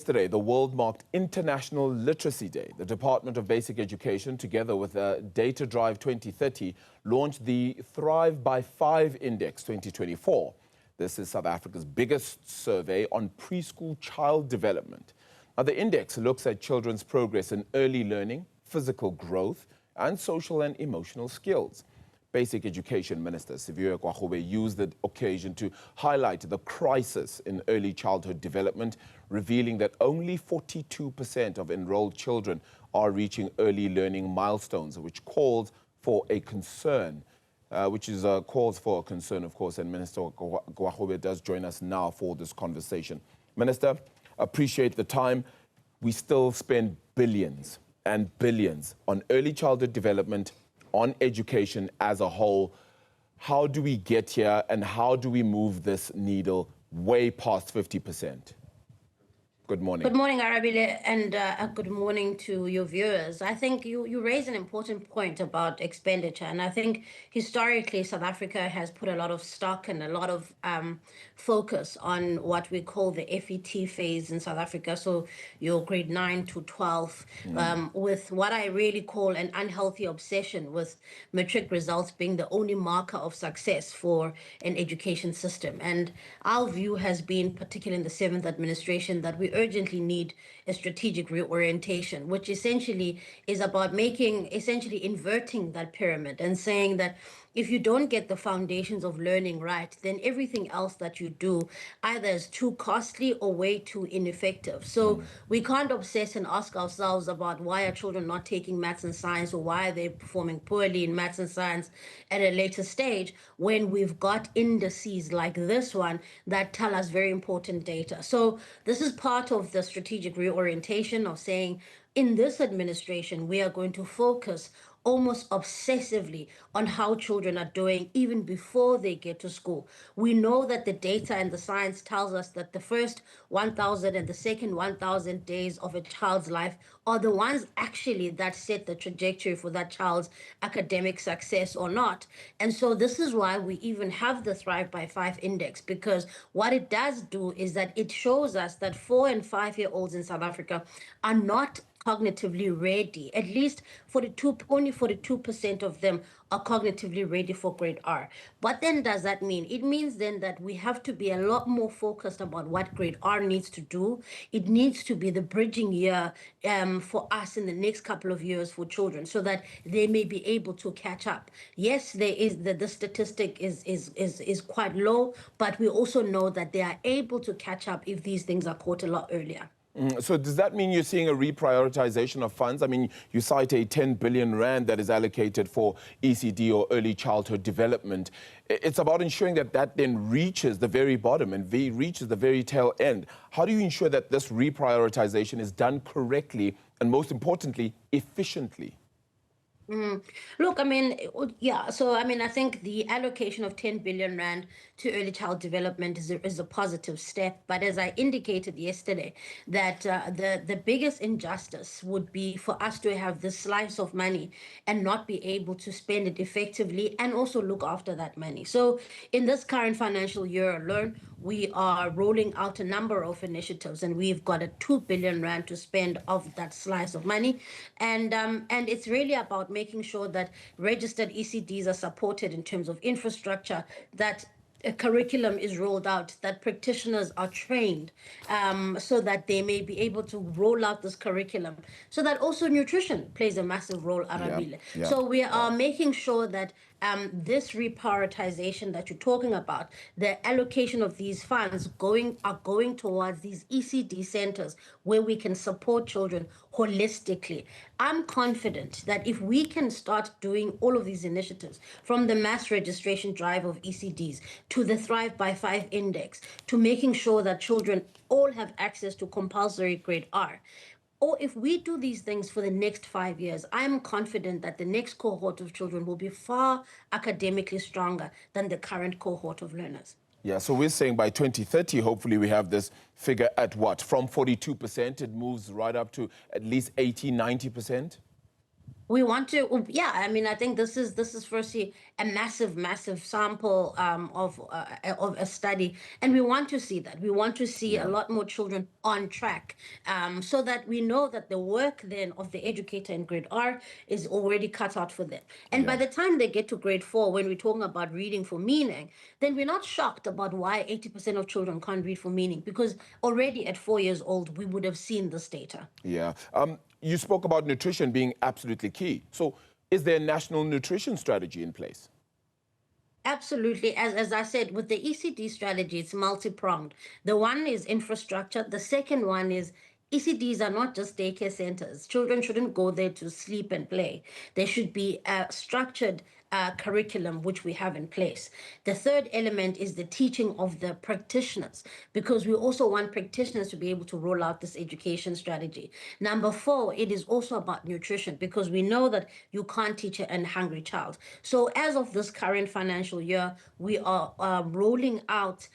Yesterday, the world marked International Literacy Day. The Department of Basic Education, together with Data Drive 2030, launched the Thrive by 5 Index 2024. This is South Africa's biggest survey on preschool child development. Now, the index looks at children's progress in early learning, physical growth, and social and emotional skills. Basic Education Minister Siviwe Gwarube used the occasion to highlight the crisis in early childhood development, revealing that only 42% of enrolled children are reaching early learning milestones, which calls for a concern. Calls for a concern, of course, and Minister Gwarube does join us now for this conversation. Minister, appreciate the time. We still spend billions and billions on early childhood development, on education as a whole. How do we get here, and how do we move this needle way past 50%? Good morning. Good morning, Arabile, and good morning to your viewers. I think you raise an important point about expenditure, and I think historically South Africa has put a lot of stock and a lot of focus on what we call the FET phase in South Africa, so your grade 9 to 12, with what I really call an unhealthy obsession with matric results being the only marker of success for an education system. And our view has been, particularly in the 7th administration, that we urgently need a strategic reorientation, which essentially is about inverting that pyramid and saying that if you don't get the foundations of learning right, then everything else that you do either is too costly or way too ineffective. So we can't obsess and ask ourselves about why are children not taking maths and science, or why are they performing poorly in maths and science at a later stage, when we've got indices like this one that tell us very important data. So this is part of the strategic reorientation of saying, in this administration, we are going to focus almost obsessively on how children are doing even before they get to school. We know that the data and the science tells us that the first 1,000 and the second 1,000 days of a child's life are the ones actually that set the trajectory for that child's academic success or not. And so this is why we even have the Thrive by 5 index, because what it does do is that it shows us that 4- and 5-year-olds in South Africa are not cognitively ready. At least only 42% of them are cognitively ready for grade R. What then does that mean? It means then that we have to be a lot more focused about what grade R needs to do. It needs to be the bridging year for us in the next couple of years for children, so that they may be able to catch up. Yes, there is the statistic is quite low, but we also know that they are able to catch up if these things are caught a lot earlier. So does that mean you're seeing a reprioritization of funds? I mean, you cite a 10 billion rand that is allocated for ECD, or early childhood development. It's about ensuring that that then reaches the very bottom and reaches the very tail end. How do you ensure that this reprioritization is done correctly and, most importantly, efficiently? Look, I mean, yeah, so I mean, I think the allocation of 10 billion rand to early child development is a positive step. But as I indicated yesterday, that the biggest injustice would be for us to have this slice of money and not be able to spend it effectively and also look after that money. So in this current financial year alone, we are rolling out a number of initiatives, and we've got a 2 billion rand to spend of that slice of money. And it's really about making sure that registered ECDs are supported in terms of infrastructure, that a curriculum is rolled out, that practitioners are trained so that they may be able to roll out this curriculum, so that also nutrition plays a massive role, Arabile. So we are making sure that this reprioritization that you're talking about, the allocation of these funds are going towards these ECD centers where we can support children holistically. I'm confident that if we can start doing all of these initiatives, from the mass registration drive of ECDs to the Thrive by 5 index, to making sure that children all have access to compulsory grade R, or if we do these things for the next 5 years, I'm confident that the next cohort of children will be far academically stronger than the current cohort of learners. Yeah, so we're saying by 2030, hopefully we have this figure at what? From 42%, it moves right up to at least 80, 90%? We want to, yeah. I mean, I think this is firstly a massive sample of a study, and we want to see that. We want to see a Yeah. lot more children on track, so that we know that the work then of the educator in grade R is already cut out for them. And by Yeah. the time they get to grade 4, when we're talking about reading for meaning, then we're not shocked about why 80% of children can't read for meaning, because already at 4 years old we would have seen this data. Yeah. You spoke about nutrition being absolutely key. So is there a national nutrition strategy in place? Absolutely. As I said, with the ECD strategy, it's multi-pronged. The one is infrastructure. The second one is ECDs are not just daycare centers. Children shouldn't go there to sleep and play. There should be a structured curriculum which we have in place. The third element is the teaching of the practitioners, because we also want practitioners to be able to roll out this education strategy. Number four, it is also about nutrition, because we know that you can't teach a hungry child. So as of this current financial year, we are rolling out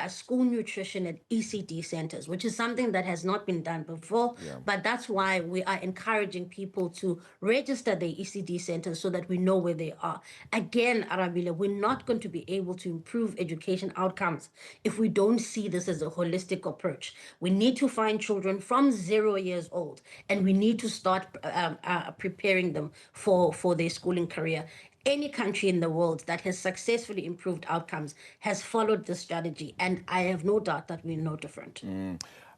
school nutrition at ECD centers, which is something that has not been done before. Yeah. But that's why we are encouraging people to register their ECD centers so that we know where they are. Again, Arabile, we're not going to be able to improve education outcomes if we don't see this as a holistic approach. We need to find children from 0 years old, and we need to start preparing them for their schooling career. Any country in the world that has successfully improved outcomes has followed this strategy, and I have no doubt that we're no different.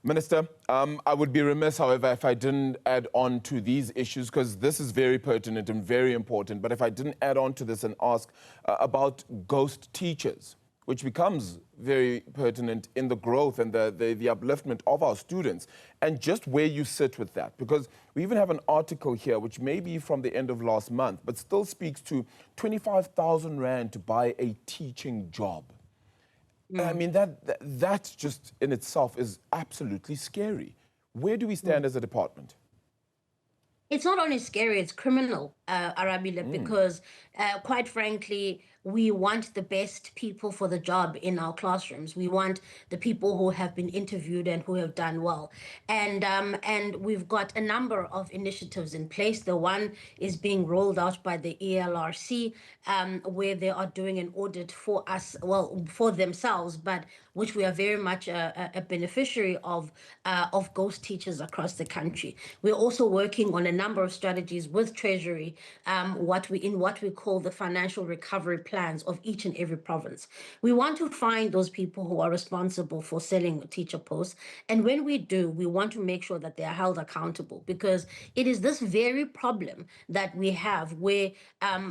Minister, I would be remiss, however, if I didn't add on to these issues, because this is very pertinent and very important, but if I didn't add on to this and ask about ghost teachers, which becomes very pertinent in the growth and the upliftment of our students, and just where you sit with that. Because we even have an article here, which may be from the end of last month, but still speaks to 25,000 Rand to buy a teaching job. I mean, that just in itself is absolutely scary. Where do we stand as a department? It's not only scary, it's criminal, Arabile, because quite frankly, we want the best people for the job in our classrooms. We want the people who have been interviewed and who have done well. And we've got a number of initiatives in place. The one is being rolled out by the ELRC, where they are doing an audit for us, well, for themselves, but which we are very much a beneficiary of ghost teachers across the country. We're also working on a number of strategies with Treasury, what we call the financial recovery plans of each and every province. We want to find those people who are responsible for selling teacher posts, and when we do, we want to make sure that they are held accountable, because it is this very problem that we have where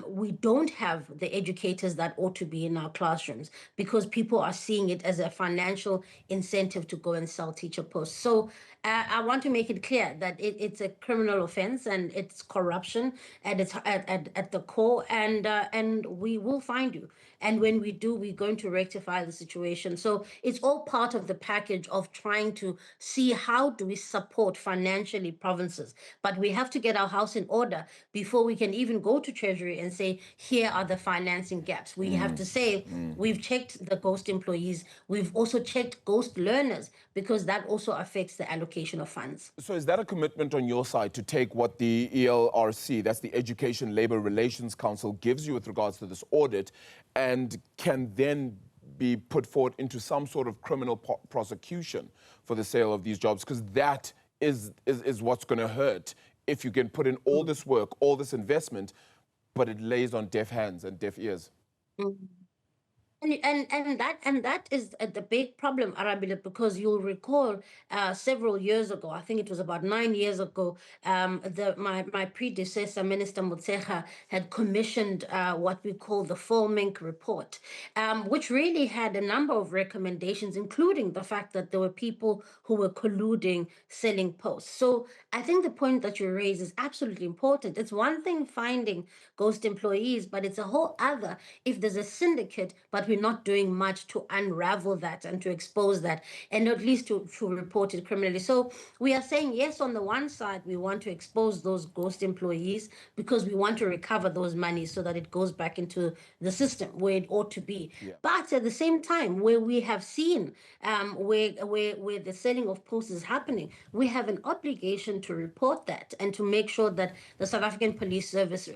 we don't have the educators that ought to be in our classrooms, because people are seeing it as a financial incentive to go and sell teacher posts. So I want to make it clear that it's a criminal offense and it's corruption at the core, and we will find you. And when we do, we're going to rectify the situation. So it's all part of the package of trying to see how do we support financially provinces. But we have to get our house in order before we can even go to Treasury and say, here are the financing gaps. We have to say, we've checked the ghost employees. We've also checked ghost learners, because that also affects the allocation of funds. So is that a commitment on your side to take what the ELRC, that's the Education Labour Relations Council, gives you with regards to this audit, and can then be put forward into some sort of criminal prosecution for the sale of these jobs? Because that is what's going to hurt if you can put in all this work, all this investment, but it lays on deaf hands and deaf ears. And that is the big problem, Arabile, because you'll recall several years ago, I think it was about 9 years ago, my predecessor, Minister Motsecha, had commissioned what we call the Fulmink report, which really had a number of recommendations, including the fact that there were people who were colluding, selling posts. So I think the point that you raise is absolutely important. It's one thing finding ghost employees, but it's a whole other if there's a syndicate, but we're not doing much to unravel that and to expose that, and at least to report it criminally. So we are saying, yes, on the one side, we want to expose those ghost employees because we want to recover those monies so that it goes back into the system where it ought to be. Yeah. But at the same time, where we have seen where the selling of posts is happening, we have an obligation to report that and to make sure that the South African Police Service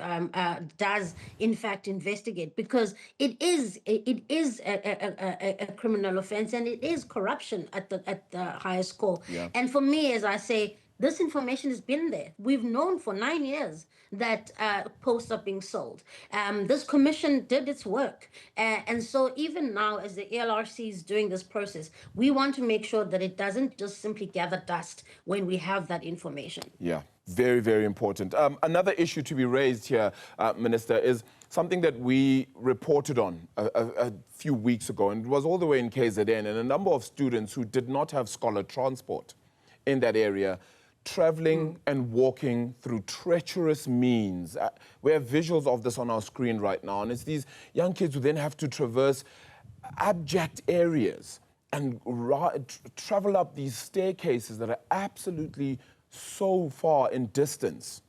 does in fact investigate, because it is a criminal offense, and it is corruption at the highest core. Yeah. And for me, as I say, this information has been there. We've known for 9 years that posts are being sold. This commission did its work. And so even now, as the ELRC is doing this process, we want to make sure that it doesn't just simply gather dust when we have that information. Yeah, very, very important. Another issue to be raised here, Minister, is something that we reported on a few weeks ago, and it was all the way in KZN, and a number of students who did not have scholar transport in that area, traveling and walking through treacherous means. We have visuals of this on our screen right now, and it's these young kids who then have to traverse abject areas and travel up these staircases that are absolutely so far in distance,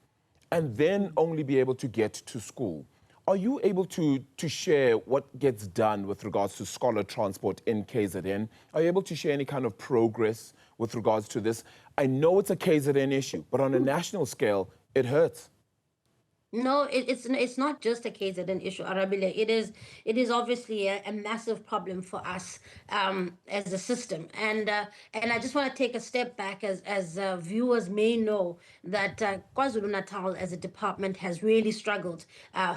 and then only be able to get to school. Are you able to share what gets done with regards to scholar transport in KZN? Are you able to share any kind of progress with regards to this? I know it's a KZN issue, but on a national scale, it hurts. No, it's not just a KZN issue, Arabile. It is obviously a massive problem for us as a system, and I just want to take a step back, as viewers may know that KwaZulu-Natal as a department has really struggled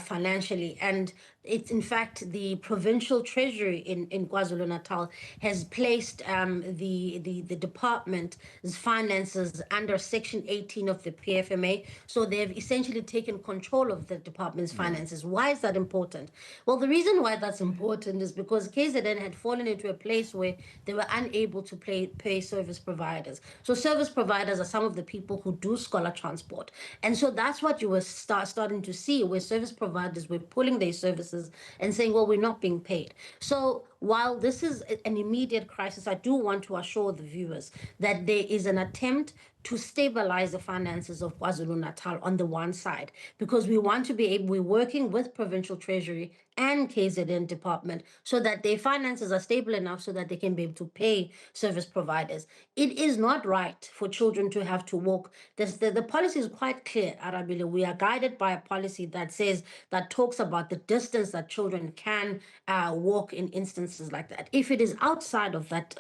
financially, and it's in fact the provincial treasury in KwaZulu-Natal has placed the department's finances under Section 18 of the PFMA. So they've essentially taken control of the department's finances. Why is that important? Well, the reason why that's important is because KZN had fallen into a place where they were unable to pay service providers. So service providers are some of the people who do scholar transport. And so that's what you were starting to see, where service providers were pulling their services and saying, well, we're not being paid. So while this is an immediate crisis, I do want to assure the viewers that there is an attempt to stabilize the finances of KwaZulu-Natal on the one side, because we want to be able, we're working with Provincial Treasury and KZN Department so that their finances are stable enough so that they can be able to pay service providers. It is not right for children to have to walk. The policy is quite clear, Arabile. We are guided by a policy that talks about the distance that children can walk in instances like that. If it is outside of that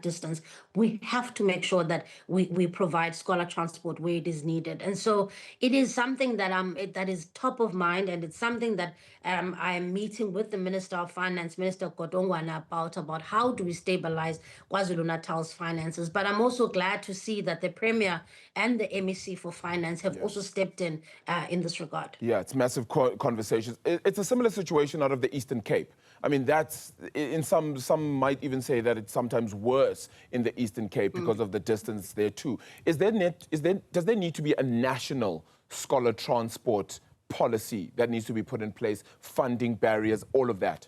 distance, we have to make sure that we provide scholar transport where it is needed. And so it is something that is top of mind, and it's something that I am meeting with the Minister of Finance, Minister Godongwana, about how do we stabilize KwaZulu-Natal's finances. But I'm also glad to see that the Premier and the MEC for Finance have also stepped in this regard. Yeah, it's massive conversations. It's a similar situation out of the Eastern Cape. I mean, that's, in some might even say that it's sometimes worse in the Eastern Cape because of the distance there too. Does there need to be a national scholar transport policy that needs to be put in place, funding barriers, all of that?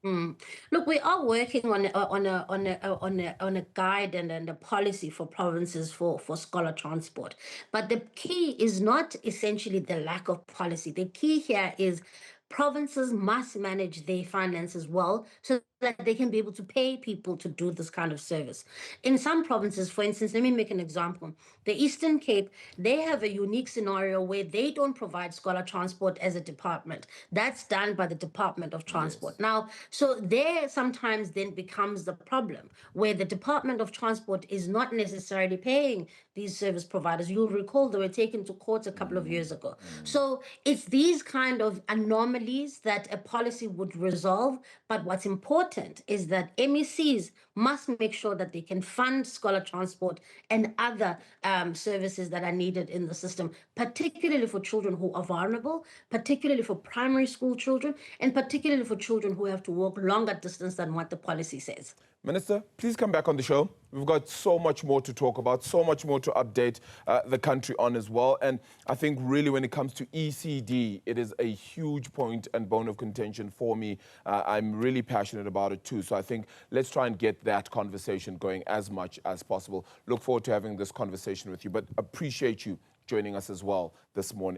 Look, we are working on a guide and a policy for provinces for scholar transport. But the key is not essentially the lack of policy. The key here is provinces must manage their finances well so that they can be able to pay people to do this kind of service. In some provinces, for instance, let me make an example. The Eastern Cape, they have a unique scenario where they don't provide scholar transport as a department. That's done by the Department of Transport. Yes. Now, so there sometimes then becomes the problem where the Department of Transport is not necessarily paying these service providers. You'll recall they were taken to court a couple of years ago. So it's these kind of anomalies that a policy would resolve. But what's important is that MECs must make sure that they can fund scholar transport and other services that are needed in the system, particularly for children who are vulnerable, particularly for primary school children, and particularly for children who have to walk longer distance than what the policy says. Minister, please come back on the show. We've got so much more to talk about, so much more to update the country on as well. And I think really when it comes to ECD, it is a huge point and bone of contention for me. I'm really passionate about it too. So I think let's try and get that conversation going as much as possible. Look forward to having this conversation with you, but appreciate you joining us as well this morning.